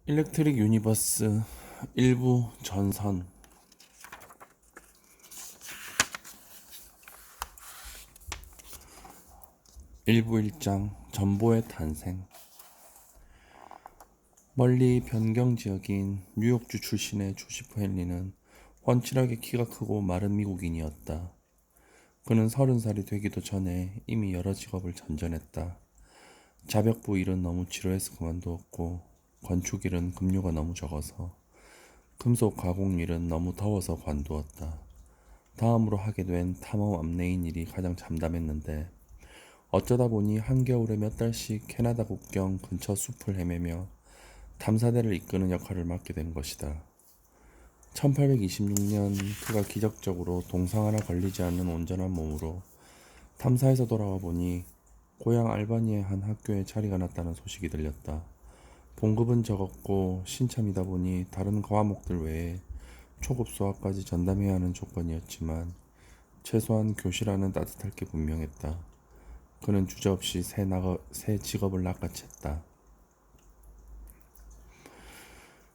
일렉트릭 유니버스 일부 전선. 일부 1장 전보의 탄생. 멀리 변경 지역인 뉴욕주 출신의 조시프 헨리는 훤칠하게 키가 크고 마른 미국인이었다. 그는 30살이 되기도 전에 이미 여러 직업을 전전했다. 자벽부 일은 너무 지루해서 그만두었고, 건축 일은 급료가 너무 적어서, 금속 가공 일은 너무 더워서 관두었다. 다음으로 하게 된 탐험 암레인 일이 가장 잠담했는데, 어쩌다 보니 한겨울에 몇 달씩 캐나다 국경 근처 숲을 헤매며 탐사대를 이끄는 역할을 맡게 된 것이다. 1826년 그가 기적적으로 동상 하나 걸리지 않는 온전한 몸으로 탐사에서 돌아와 보니 고향 알바니의 한 학교에 자리가 났다는 소식이 들렸다. 봉급은 적었고 신참이다 보니 다른 과목들 외에 초급 수학까지 전담해야 하는 조건이었지만 최소한 교師라는 따뜻할 게 분명했다. 그는 주저없이 새 직업을 낚아챘다.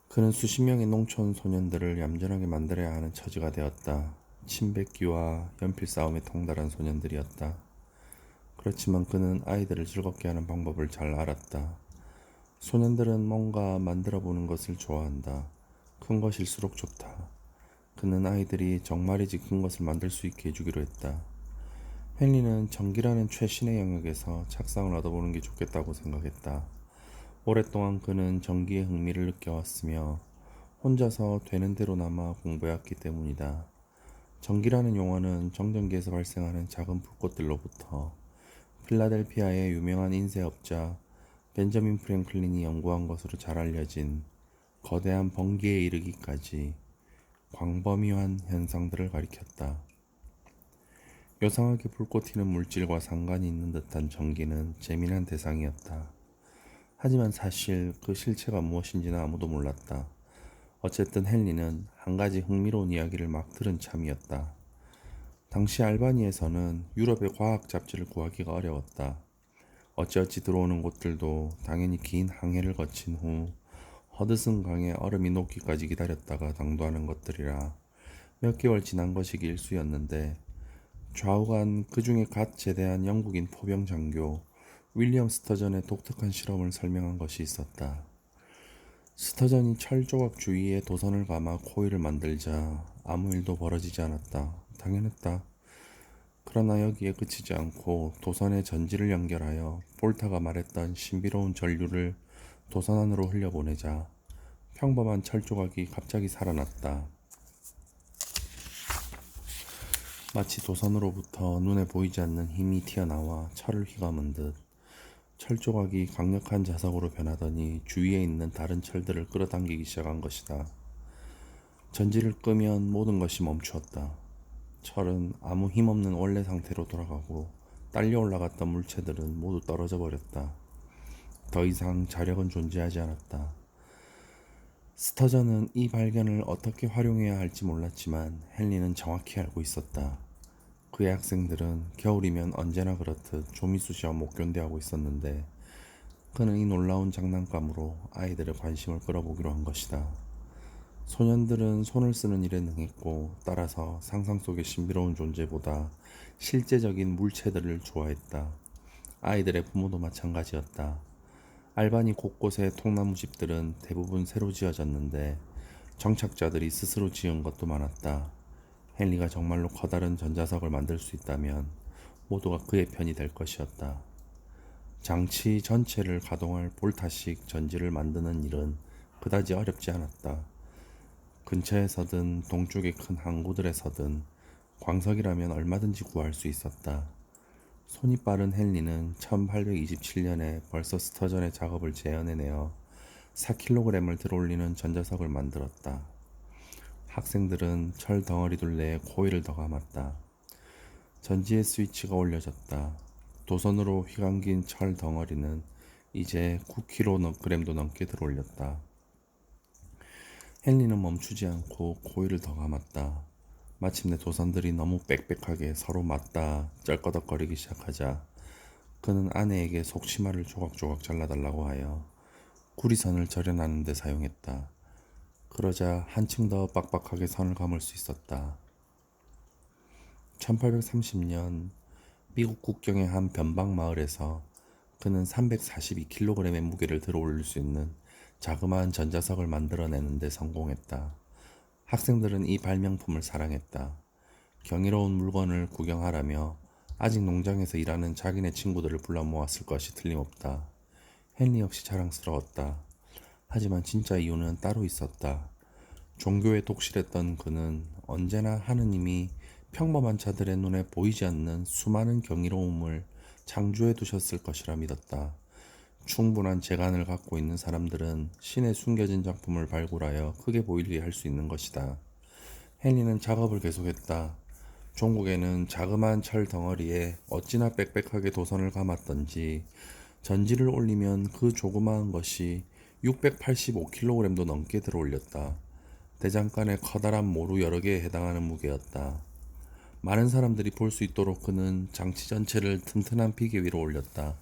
그는 수십 명의 농촌 소년들을 얌전하게 만들어야 하는 처지가 되었다. 침뱉기와 연필 싸움에 통달한 소년들이었다. 그렇지만 그는 아이들을 즐겁게 하는 방법을 잘 알았다. 소년들은 뭔가 만들어 보는 것을 좋아한다. 큰 것일수록 좋다. 그는 아이들이 정말이지 큰 것을 만들 수 있게 해주기로 했다. 헨리는 전기라는 최신의 영역에서 착상을 얻어보는 게 좋겠다고 생각했다. 오랫동안 그는 전기에 흥미를 느껴왔으며 혼자서 되는 대로나마 공부해왔기 때문이다. 전기라는 용어는 정전기에서 발생하는 작은 불꽃들로부터 필라델피아의 유명한 인쇄업자 벤저민 프랭클린이 연구한 것으로 잘 알려진 거대한 번개에 이르기까지 광범위한 현상들을 가리켰다. 요상하게 불꽃 튀는 물질과 상관이 있는 듯한 전기는 재미난 대상이었다. 하지만 사실 그 실체가 무엇인지는 아무도 몰랐다. 어쨌든 헨리는 한 가지 흥미로운 이야기를 막 들은 참이었다. 당시 알바니에서는 유럽의 과학 잡지를 구하기가 어려웠다. 어찌어찌 들어오는 곳들도 당연히 긴 항해를 거친 후 허드슨 강의 얼음이 녹기까지 기다렸다가 당도하는 것들이라 몇 개월 지난 것이 일쑤였는데 좌우간 그 중에 갓 제대한 영국인 포병 장교 윌리엄 스터전의 독특한 실험을 설명한 것이 있었다. 스터전이 철 조각 주위에 도선을 감아 코일을 만들자 아무 일도 벌어지지 않았다. 당연했다. 그러나 여기에 그치지 않고 도선에 전지를 연결하여 볼타가 말했던 신비로운 전류를 도선 안으로 흘려보내자 평범한 철 조각이 갑자기 살아났다. 마치 도선으로부터 눈에 보이지 않는 힘이 튀어나와 철을 휘감은 듯 철조각이 강력한 자석으로 변하더니 주위에 있는 다른 철들을 끌어당기기 시작한 것이다. 전지를 끄면 모든 것이 멈추었다. 철은 아무 힘없는 원래 상태로 돌아가고 딸려 올라갔던 물체들은 모두 떨어져 버렸다. 더 이상 자력은 존재하지 않았다. 스터전은 이 발견을 어떻게 활용해야 할지 몰랐지만 헨리는 정확히 알고 있었다. 그의 학생들은 겨울이면 언제나 그렇듯 조미수 시험 못 견뎌하고 있었는데 그는 이 놀라운 장난감으로 아이들의 관심을 끌어보기로 한 것이다. 소년들은 손을 쓰는 일에 능했고 따라서 상상 속의 신비로운 존재보다 실제적인 물체들을 좋아했다. 아이들의 부모도 마찬가지였다. 알바니 곳곳의 통나무 집들은 대부분 새로 지어졌는데 정착자들이 스스로 지은 것도 많았다. 헨리가 정말로 커다란 전자석을 만들 수 있다면 모두가 그의 편이 될 것이었다. 장치 전체를 가동할 볼타식 전지를 만드는 일은 그다지 어렵지 않았다. 근처에서든 동쪽의 큰 항구들에서든 광석이라면 얼마든지 구할 수 있었다. 손이 빠른 헨리는 1827년에 벌써 스터전의 작업을 재현해내어 4kg을 들어올리는 전자석을 만들었다. 학생들은 철 덩어리 둘레에 코일을 더 감았다. 전지의 스위치가 올려졌다. 도선으로 휘감긴 철 덩어리는 이제 9kg도 넘게 들어올렸다. 헨리는 멈추지 않고 코일을 더 감았다. 마침내 도선들이 너무 빽빽하게 서로 맞다 쩔꺼덕거리기 시작하자 그는 아내에게 속치마를 조각조각 잘라달라고 하여 구리선을 절연하는 데 사용했다. 그러자 한층 더 빡빡하게 선을 감을 수 있었다. 1830년 미국 국경의 한 변방 마을에서 그는 342kg의 무게를 들어 올릴 수 있는 자그마한 전자석을 만들어내는 데 성공했다. 학생들은 이 발명품을 사랑했다. 경이로운 물건을 구경하라며 아직 농장에서 일하는 자기네 친구들을 불러 모았을 것이 틀림없다. 헨리 역시 자랑스러웠다. 하지만 진짜 이유는 따로 있었다. 종교에 독실했던 그는 언제나 하느님이 평범한 자들의 눈에 보이지 않는 수많은 경이로움을 창조해 두셨을 것이라 믿었다. 충분한 재간을 갖고 있는 사람들은 신의 숨겨진 작품을 발굴하여 크게 보이게 할 수 있는 것이다. 헨리는 작업을 계속했다. 종국에는 자그마한 철 덩어리에 어찌나 빽빽하게 도선을 감았던지 전지를 올리면 그 조그마한 것이 685kg도 넘게 들어올렸다. 대장간의 커다란 모루 여러 개에 해당하는 무게였다. 많은 사람들이 볼 수 있도록 그는 장치 전체를 튼튼한 비계 위로 올렸다.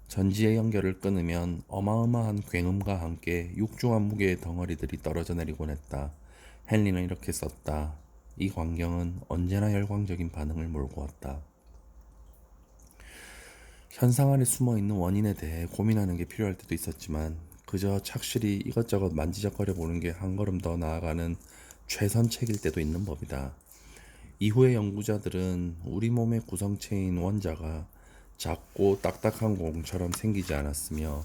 전지의 연결을 끊으면 어마어마한 굉음과 함께 육중한 무게의 덩어리들이 떨어져 내리곤 했다. 헨리는 이렇게 썼다. 이 광경은 언제나 열광적인 반응을 몰고 왔다. 현상 안에 숨어있는 원인에 대해 고민하는 게 필요할 때도 있었지만 그저 착실히 이것저것 만지작거려 보는 게 한 걸음 더 나아가는 최선책일 때도 있는 법이다. 이후의 연구자들은 우리 몸의 구성체인 원자가 작고 딱딱한 공처럼 생기지 않았으며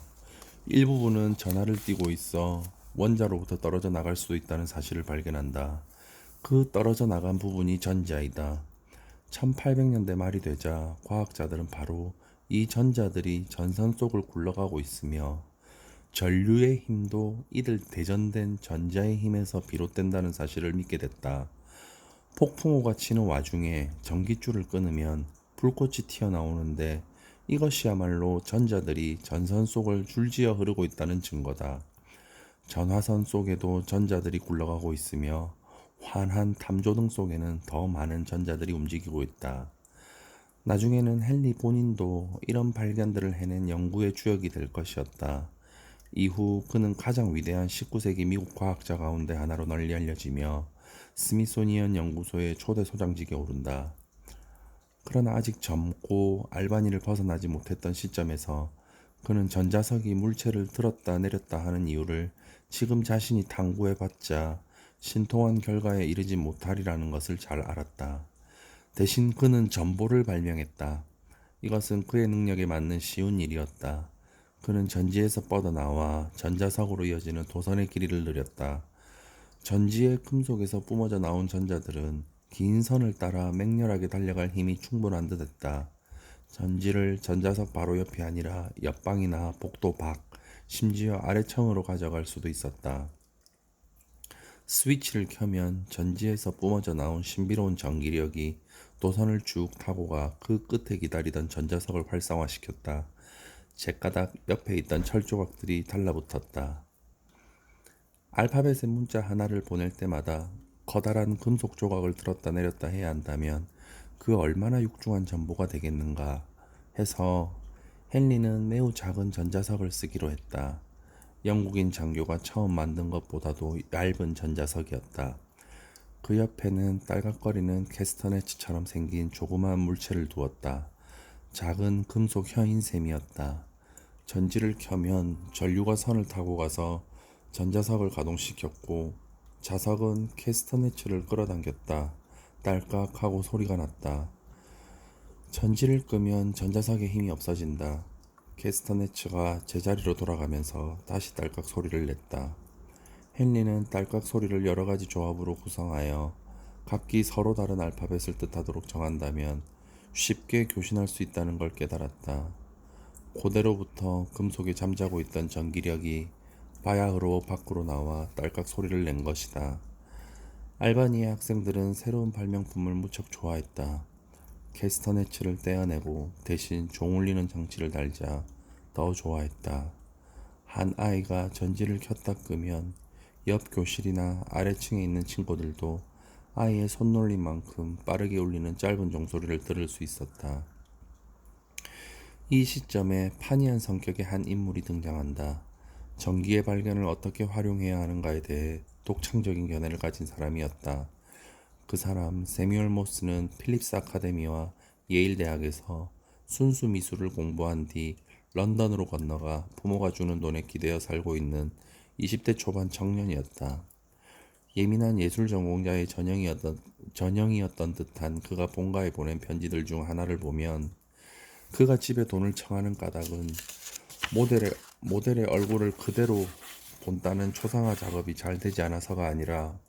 일부분은 전하를 띠고 있어 원자로부터 떨어져 나갈 수도 있다는 사실을 발견한다. 그 떨어져 나간 부분이 전자이다. 1800년대 말이 되자 과학자들은 바로 이 전자들이 전선 속을 굴러가고 있으며 전류의 힘도 이들 대전된 전자의 힘에서 비롯된다는 사실을 믿게 됐다. 폭풍우가 치는 와중에 전깃줄을 끊으면 불꽃이 튀어나오는데 이것이야말로 전자들이 전선 속을 줄지어 흐르고 있다는 증거다. 전화선 속에도 전자들이 굴러가고 있으며 환한 탐조등 속에는 더 많은 전자들이 움직이고 있다. 나중에는 헨리 본인도 이런 발견들을 해낸 연구의 주역이 될 것이었다. 이후 그는 가장 위대한 19세기 미국 과학자 가운데 하나로 널리 알려지며 스미소니언 연구소의 초대 소장직에 오른다. 그러나 아직 젊고 알바니를 벗어나지 못했던 시점에서 그는 전자석이 물체를 들었다 내렸다 하는 이유를 지금 자신이 탐구해봤자 신통한 결과에 이르지 못하리라는 것을 잘 알았다. 대신 그는 전보를 발명했다. 이것은 그의 능력에 맞는 쉬운 일이었다. 그는 전지에서 뻗어나와 전자석으로 이어지는 도선의 길이를 느렸다. 전지의 금속에서 뿜어져 나온 전자들은 긴 선을 따라 맹렬하게 달려갈 힘이 충분한 듯 했다. 전지를 전자석 바로 옆이 아니라 옆방이나 복도 밖, 심지어 아래층으로 가져갈 수도 있었다. 스위치를 켜면 전지에서 뿜어져 나온 신비로운 전기력이 도선을 쭉 타고 가 그 끝에 기다리던 전자석을 활성화시켰다. 제가닥 옆에 있던 철 조각들이 달라붙었다. 알파벳의 문자 하나를 보낼 때마다 커다란 금속 조각을 들었다 내렸다 해야 한다면 그 얼마나 육중한 전보가 되겠는가 해서 헨리는 매우 작은 전자석을 쓰기로 했다. 영국인 장교가 처음 만든 것보다도 얇은 전자석이었다. 그 옆에는 딸깍거리는 캐스터네츠처럼 생긴 조그마한 물체를 두었다. 작은 금속 혀인셈이었다. 전지를 켜면 전류가 선을 타고 가서 전자석을 가동시켰고 자석은 캐스터네츠를 끌어당겼다. 딸깍하고 소리가 났다. 전지를 끄면 전자석에 힘이 없어진다. 캐스터네츠가 제자리로 돌아가면서 다시 딸깍 소리를 냈다. 헨리는 딸깍 소리를 여러 가지 조합으로 구성하여 각기 서로 다른 알파벳을 뜻하도록 정한다면 쉽게 교신할 수 있다는 걸 깨달았다. 고대로부터 금속에 잠자고 있던 전기력이 바야흐로 밖으로 나와 딸깍 소리를 낸 것이다. 알바니의 학생들은 새로운 발명품을 무척 좋아했다. 캐스터네츠를 떼어내고 대신 종 울리는 장치를 달자 더 좋아했다. 한 아이가 전지를 켰다 끄면 옆 교실이나 아래층에 있는 친구들도 아이의 손놀림만큼 빠르게 울리는 짧은 종소리를 들을 수 있었다. 이 시점에 파니한 성격의 한 인물이 등장한다. 전기의 발견을 어떻게 활용해야 하는가에 대해 독창적인 견해를 가진 사람이었다. 그 사람 세뮤얼 모스는 필립스 아카데미와 예일 대학에서 순수 미술을 공부한 뒤 런던으로 건너가 부모가 주는 돈에 기대어 살고 있는 20대 초반 청년이었다. 예민한 예술 전공자의 전형이었던 듯한 그가 본가에 보낸 편지들 중 하나를 보면 그가 집에 돈을 청하는 까닭은 모델의 얼굴을 그대로 본다는 초상화 작업이 잘 되지 않아서가 아니라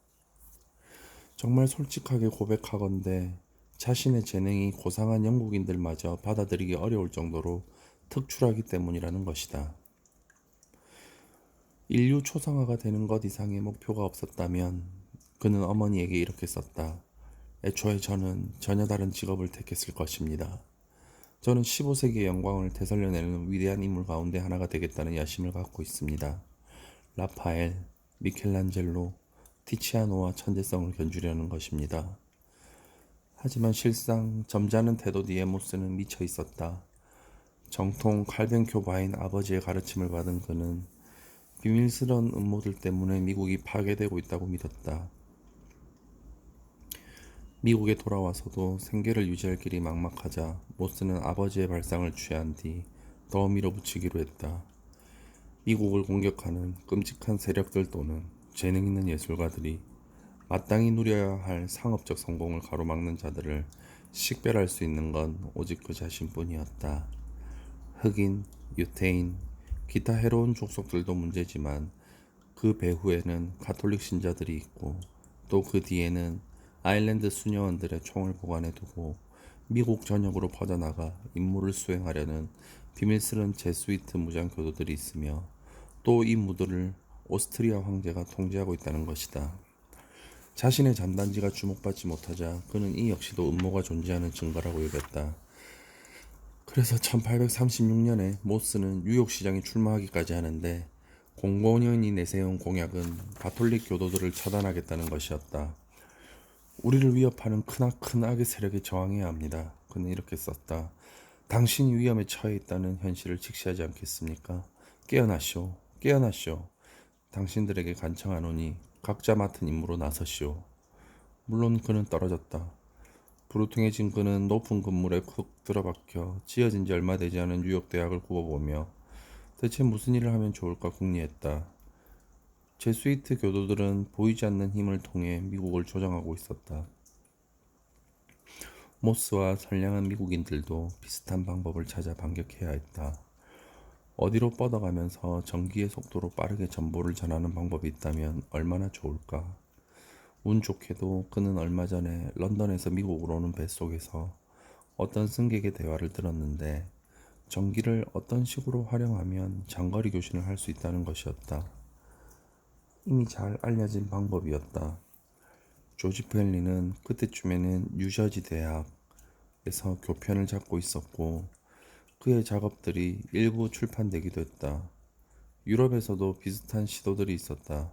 정말 솔직하게 고백하건대 자신의 재능이 고상한 영국인들마저 받아들이기 어려울 정도로 특출하기 때문이라는 것이다. 인류 초상화가 되는 것 이상의 목표가 없었다면 그는 어머니에게 이렇게 썼다. 애초에 저는 전혀 다른 직업을 택했을 것입니다. 저는 15세기의 영광을 되살려내는 위대한 인물 가운데 하나가 되겠다는 야심을 갖고 있습니다. 라파엘, 미켈란젤로, 티치아노와 천재성을 견주려는 것입니다. 하지만 실상 점잖은 태도 뒤에 모스는 미쳐 있었다. 정통 칼뱅교바인 아버지의 가르침을 받은 그는 비밀스러운 음모들 때문에 미국이 파괴되고 있다고 믿었다. 미국에 돌아와서도 생계를 유지할 길이 막막하자 모스는 아버지의 발상을 취한 뒤 더 밀어붙이기로 했다. 미국을 공격하는 끔찍한 세력들 또는 재능 있는 예술가들이 마땅히 누려야 할 상업적 성공을 가로막는 자들을 식별할 수 있는 건 오직 그 자신뿐이었다. 흑인, 유태인, 기타 해로운 족속들도 문제지만 그 배후에는 가톨릭 신자들이 있고 또 그 뒤에는 아일랜드 수녀원들의 총을 보관해 두고 미국 전역으로 퍼져나가 임무를 수행하려는 비밀스런 제수이트 무장 교도들이 있으며 또 이 무들을 오스트리아 황제가 통제하고 있다는 것이다. 자신의 잔단지가 주목받지 못하자 그는 이 역시도 음모가 존재하는 증거라고 여겼다. 그래서 1836년에 모스는 뉴욕시장에 출마하기까지 하는데 공공연히 내세운 공약은 가톨릭 교도들을 처단하겠다는 것이었다. 우리를 위협하는 크나큰 악의 세력에 저항해야 합니다. 그는 이렇게 썼다. 당신이 위험에 처해 있다는 현실을 직시하지 않겠습니까? 깨어나시오. 깨어나시오. 당신들에게 간청하노니 각자 맡은 임무로 나서시오. 물론 그는 떨어졌다. 부르퉁해진 그는 높은 건물에 쿡 들어박혀 지어진 지 얼마 되지 않은 뉴욕 대학을 굽어보며 대체 무슨 일을 하면 좋을까 궁리했다. 제수이트 교도들은 보이지 않는 힘을 통해 미국을 조정하고 있었다. 모스와 선량한 미국인들도 비슷한 방법을 찾아 반격해야 했다. 어디로 뻗어가면서 전기의 속도로 빠르게 정보를 전하는 방법이 있다면 얼마나 좋을까. 운 좋게도 그는 얼마 전에 런던에서 미국으로 오는 뱃속에서 어떤 승객의 대화를 들었는데 전기를 어떤 식으로 활용하면 장거리 교신을 할 수 있다는 것이었다. 이미 잘 알려진 방법이었다. 조지프 헨리는 그때쯤에는 뉴저지 대학에서 교편을 잡고 있었고 그의 작업들이 일부 출판되기도 했다. 유럽에서도 비슷한 시도들이 있었다.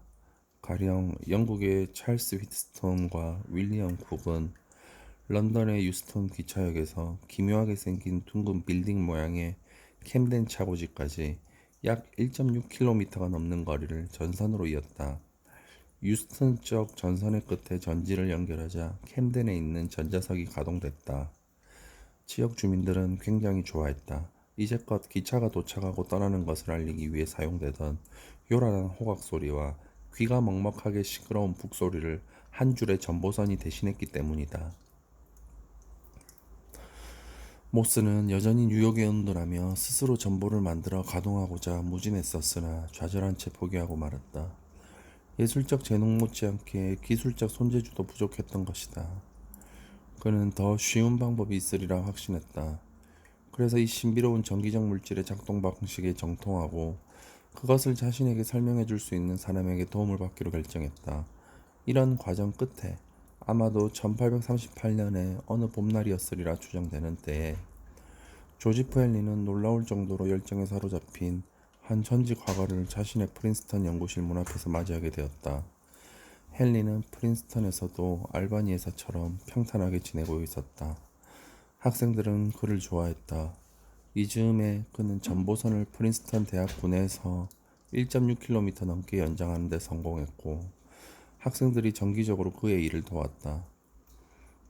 가령 영국의 찰스 휘트스톤과 윌리엄 쿡은 런던의 유스톤 기차역에서 기묘하게 생긴 둥근 빌딩 모양의 캠덴 차고지까지 약 1.6km가 넘는 거리를 전선으로 이었다. 유스턴 쪽 전선의 끝에 전지를 연결하자 캠덴에 있는 전자석이 가동됐다. 지역 주민들은 굉장히 좋아했다. 이제껏 기차가 도착하고 떠나는 것을 알리기 위해 사용되던 요란한 호각 소리와 귀가 먹먹하게 시끄러운 북소리를 한 줄의 전보선이 대신했기 때문이다. 모스는 여전히 뉴욕에 은둔하며 스스로 전보를 만들어 가동하고자 무진했었으나 좌절한 채 포기하고 말았다. 예술적 재능 못지않게 기술적 손재주도 부족했던 것이다. 그는 더 쉬운 방법이 있으리라 확신했다. 그래서 이 신비로운 전기적 물질의 작동 방식에 정통하고 그것을 자신에게 설명해 줄 수 있는 사람에게 도움을 받기로 결정했다. 이런 과정 끝에 아마도 1838년의 어느 봄날이었으리라 추정되는 때에 조지프 헨리는 놀라울 정도로 열정에 사로잡힌 한 전직 화가를 자신의 프린스턴 연구실 문 앞에서 맞이하게 되었다. 헨리는 프린스턴에서도 알바니에서처럼 평탄하게 지내고 있었다. 학생들은 그를 좋아했다. 이 즈음에 그는 전보선을 프린스턴 대학 구내에서 1.6km 넘게 연장하는 데 성공했고 학생들이 정기적으로 그의 일을 도왔다.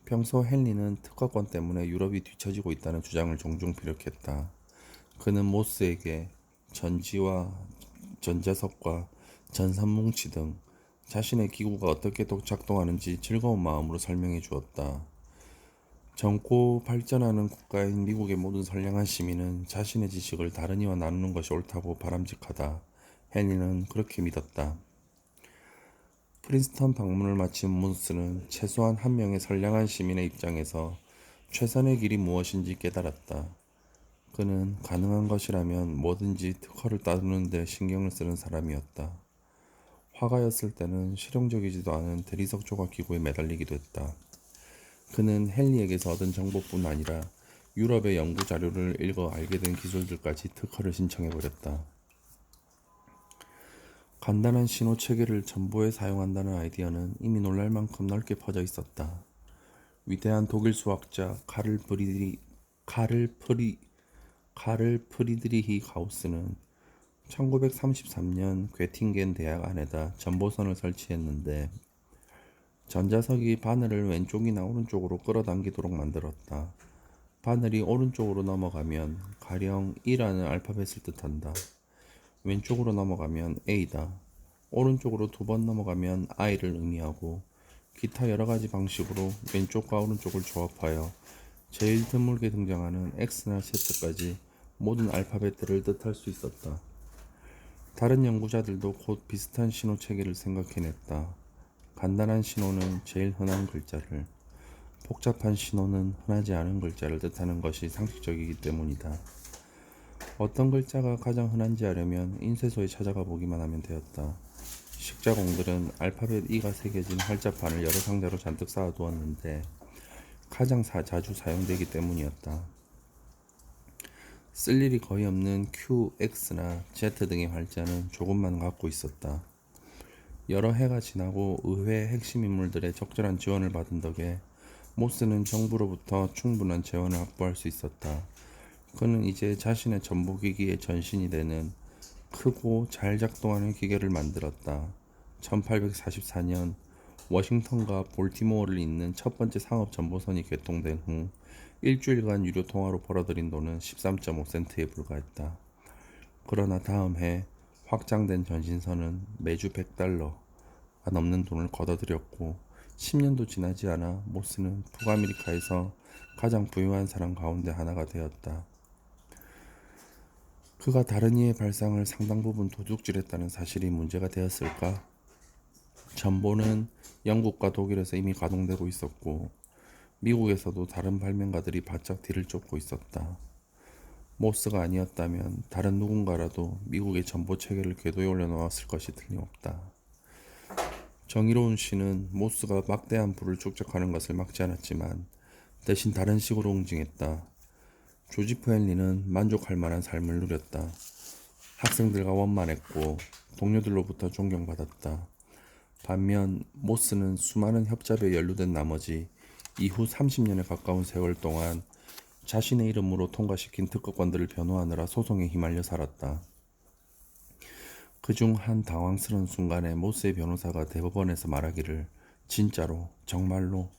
평소 헨리는 특허권 때문에 유럽이 뒤처지고 있다는 주장을 종종 피력했다. 그는 모스에게 전지와 전자석과 전산뭉치 등 자신의 기구가 어떻게 작동하는지 즐거운 마음으로 설명해 주었다. 젊고 발전하는 국가인 미국의 모든 선량한 시민은 자신의 지식을 다른 이와 나누는 것이 옳다고 바람직하다. 헨리는 그렇게 믿었다. 프린스턴 방문을 마친 문스는 최소한 한 명의 선량한 시민의 입장에서 최선의 길이 무엇인지 깨달았다. 그는 가능한 것이라면 뭐든지 특허를 따두는 데 신경을 쓰는 사람이었다. 화가였을 때는 실용적이지도 않은 대리석 조각 기구에 매달리기도 했다. 그는 헨리에게서 얻은 정보뿐 아니라 유럽의 연구 자료를 읽어 알게 된 기술들까지 특허를 신청해버렸다. 간단한 신호 체계를 전보에 사용한다는 아이디어는 이미 놀랄 만큼 넓게 퍼져 있었다. 위대한 독일 수학자 카를 프리드리히 가우스는 1933년 괴팅겐 대학 안에다 전보선을 설치했는데 전자석이 바늘을 왼쪽이나 오른쪽으로 끌어당기도록 만들었다. 바늘이 오른쪽으로 넘어가면 가령 E라는 알파벳을 뜻한다. 왼쪽으로 넘어가면 A다. 오른쪽으로 두 번 넘어가면 I를 의미하고 기타 여러 가지 방식으로 왼쪽과 오른쪽을 조합하여 제일 드물게 등장하는 X나 Z까지 모든 알파벳들을 뜻할 수 있었다. 다른 연구자들도 곧 비슷한 신호 체계를 생각해냈다. 간단한 신호는 제일 흔한 글자를, 복잡한 신호는 흔하지 않은 글자를 뜻하는 것이 상식적이기 때문이다. 어떤 글자가 가장 흔한지 알려면 인쇄소에 찾아가 보기만 하면 되었다. 식자공들은 알파벳 E가 새겨진 활자판을 여러 상자로 잔뜩 쌓아두었는데 가장 자주 사용되기 때문이었다. 쓸 일이 거의 없는 Q, X나 Z 등의 활자는 조금만 갖고 있었다. 여러 해가 지나고 의회 핵심 인물들의 적절한 지원을 받은 덕에 모스는 정부로부터 충분한 재원을 확보할 수 있었다. 그는 이제 자신의 전보기기의 전신이 되는 크고 잘 작동하는 기계를 만들었다. 1844년 워싱턴과 볼티모어를 잇는 첫 번째 상업 전보선이 개통된 후 일주일간 유료 통화로 벌어들인 돈은 13.5센트에 불과했다. 그러나 다음 해 확장된 전신선은 매주 $100가 넘는 돈을 걷어들였고 10년도 지나지 않아 모스는 북아메리카에서 가장 부유한 사람 가운데 하나가 되었다. 그가 다른 이의 발상을 상당 부분 도둑질했다는 사실이 문제가 되었을까? 전보는 영국과 독일에서 이미 가동되고 있었고 미국에서도 다른 발명가들이 바짝 뒤를 쫓고 있었다. 모스가 아니었다면 다른 누군가라도 미국의 전보 체계를 궤도에 올려놓았을 것이 틀림없다. 정의로운 신은 모스가 막대한 부를 축적하는 것을 막지 않았지만 대신 다른 식으로 응징했다. 조지프 헨리는 만족할 만한 삶을 누렸다. 학생들과 원만했고 동료들로부터 존경받았다. 반면 모스는 수많은 협잡에 연루된 나머지 이후 30년에 가까운 세월 동안 자신의 이름으로 통과시킨 특허권들을 변호하느라 소송에 휘말려 살았다. 그중 한 당황스러운 순간에 모스의 변호사가 대법원에서 말하기를 진짜로 정말로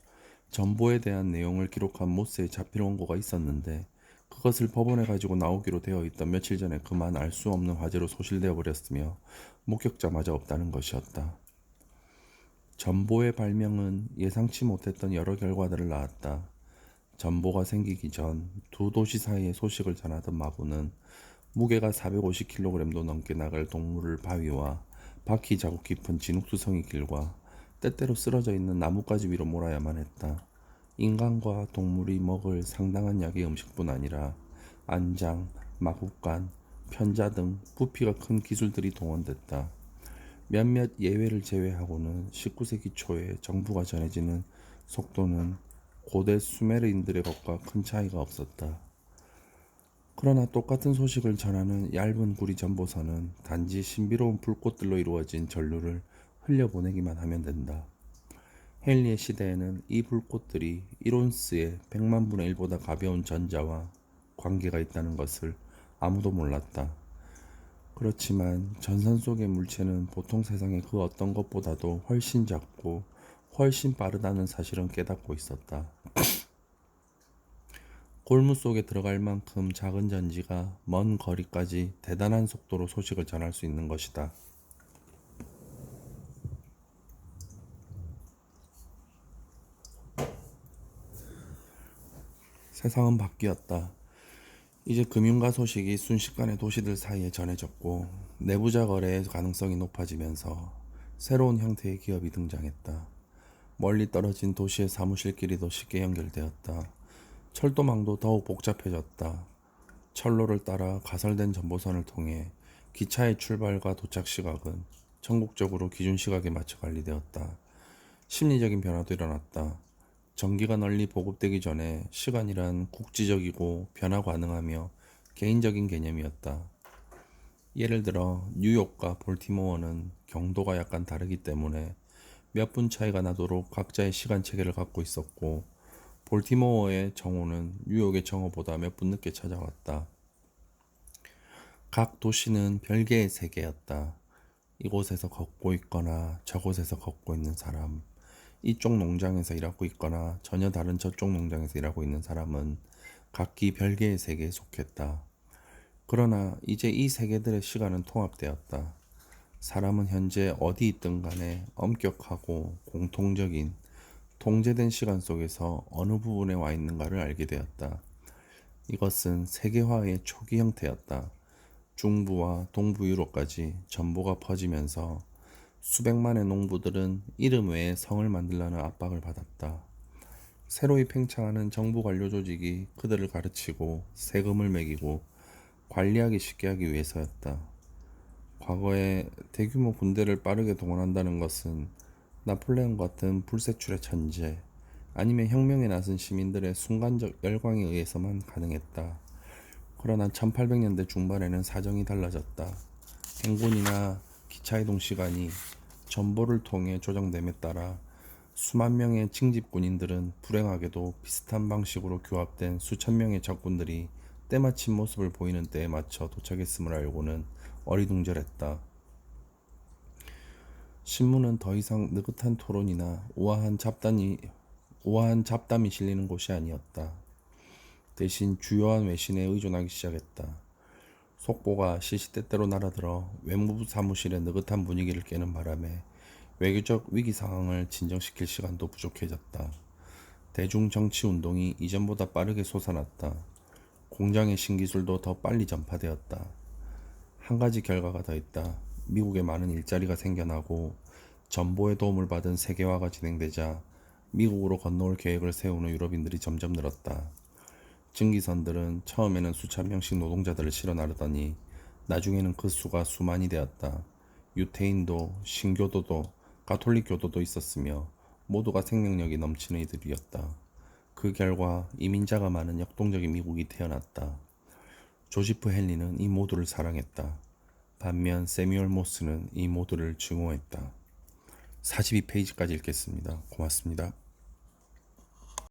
전보에 대한 내용을 기록한 모스의 자필 원고가 있었는데 그것을 법원에 가지고 나오기로 되어 있던 며칠 전에 그만 알 수 없는 화재로 소실되어 버렸으며 목격자마저 없다는 것이었다. 전보의 발명은 예상치 못했던 여러 결과들을 낳았다. 전보가 생기기 전 두 도시 사이의 소식을 전하던 마부는 무게가 450kg도 넘게 나갈 동물을 바위와 바퀴 자국 깊은 진흙투성이 길과 때때로 쓰러져 있는 나뭇가지 위로 몰아야만 했다. 인간과 동물이 먹을 상당한 양의 음식뿐 아니라 안장, 마구간, 편자 등 부피가 큰 기술들이 동원됐다. 몇몇 예외를 제외하고는 19세기 초에 정부가 전해지는 속도는 고대 수메르인들의 것과 큰 차이가 없었다. 그러나 똑같은 소식을 전하는 얇은 구리 전보선은 단지 신비로운 불꽃들로 이루어진 전류를 흘려보내기만 하면 된다. 헨리의 시대에는 이 불꽃들이 1온스의 100만 분의 1보다 가벼운 전자와 관계가 있다는 것을 아무도 몰랐다. 그렇지만 전선 속의 물체는 보통 세상의 그 어떤 것보다도 훨씬 작고 훨씬 빠르다는 사실은 깨닫고 있었다. 골무 속에 들어갈 만큼 작은 전지가 먼 거리까지 대단한 속도로 소식을 전할 수 있는 것이다. 세상은 바뀌었다. 이제 금융가 소식이 순식간에 도시들 사이에 전해졌고 내부자 거래의 가능성이 높아지면서 새로운 형태의 기업이 등장했다. 멀리 떨어진 도시의 사무실끼리도 쉽게 연결되었다. 철도망도 더욱 복잡해졌다. 철로를 따라 가설된 전보선을 통해 기차의 출발과 도착 시각은 전국적으로 기준 시각에 맞춰 관리되었다. 심리적인 변화도 일어났다. 전기가 널리 보급되기 전에 시간이란 국지적이고 변화 가능하며 개인적인 개념이었다. 예를 들어 뉴욕과 볼티모어는 경도가 약간 다르기 때문에 몇 분 차이가 나도록 각자의 시간 체계를 갖고 있었고 볼티모어의 정오는 뉴욕의 정오보다 몇 분 늦게 찾아왔다. 각 도시는 별개의 세계였다. 이곳에서 걷고 있거나 저곳에서 걷고 있는 사람, 이쪽 농장에서 일하고 있거나 전혀 다른 저쪽 농장에서 일하고 있는 사람은 각기 별개의 세계에 속했다. 그러나 이제 이 세계들의 시간은 통합되었다. 사람은 현재 어디 있든 간에 엄격하고 공통적인 통제된 시간 속에서 어느 부분에 와 있는가를 알게 되었다. 이것은 세계화의 초기 형태였다. 중부와 동부 유럽까지 전보가 퍼지면서 수백만의 농부들은 이름 외에 성을 만들라는 압박을 받았다. 새로이 팽창하는 정부 관료 조직이 그들을 가르치고 세금을 매기고 관리하기 쉽게 하기 위해서였다. 과거에 대규모 군대를 빠르게 동원한다는 것은 나폴레옹 같은 불세출의 천재 아니면 혁명에 나선 시민들의 순간적 열광에 의해서만 가능했다. 그러나 1800년대 중반에는 사정이 달라졌다. 행군이나 기차 이동 시간이 전보를 통해 조정됨에 따라 수만 명의 징집 군인들은 불행하게도 비슷한 방식으로 규합된 수천 명의 적군들이 때마침 모습을 보이는 때에 맞춰 도착했음을 알고는 어리둥절했다. 신문은 더 이상 느긋한 토론이나 우아한 잡담이 실리는 곳이 아니었다. 대신 주요한 외신에 의존하기 시작했다. 속보가 시시때때로 날아들어 외무부 사무실의 느긋한 분위기를 깨는 바람에 외교적 위기 상황을 진정시킬 시간도 부족해졌다. 대중 정치 운동이 이전보다 빠르게 솟아났다. 공장의 신기술도 더 빨리 전파되었다. 한 가지 결과가 더 있다. 미국에 많은 일자리가 생겨나고 전보의 도움을 받은 세계화가 진행되자 미국으로 건너올 계획을 세우는 유럽인들이 점점 늘었다. 증기선들은 처음에는 수천 명씩 노동자들을 실어 나르더니 나중에는 그 수가 수만이 되었다. 유태인도 신교도도 가톨릭 교도도 있었으며 모두가 생명력이 넘치는 이들이었다. 그 결과 이민자가 많은 역동적인 미국이 태어났다. 조지프 헨리는 이 모두를 사랑했다. 반면 세뮤얼 모스는 이 모두를 증오했다. 42페이지까지 읽겠습니다. 고맙습니다.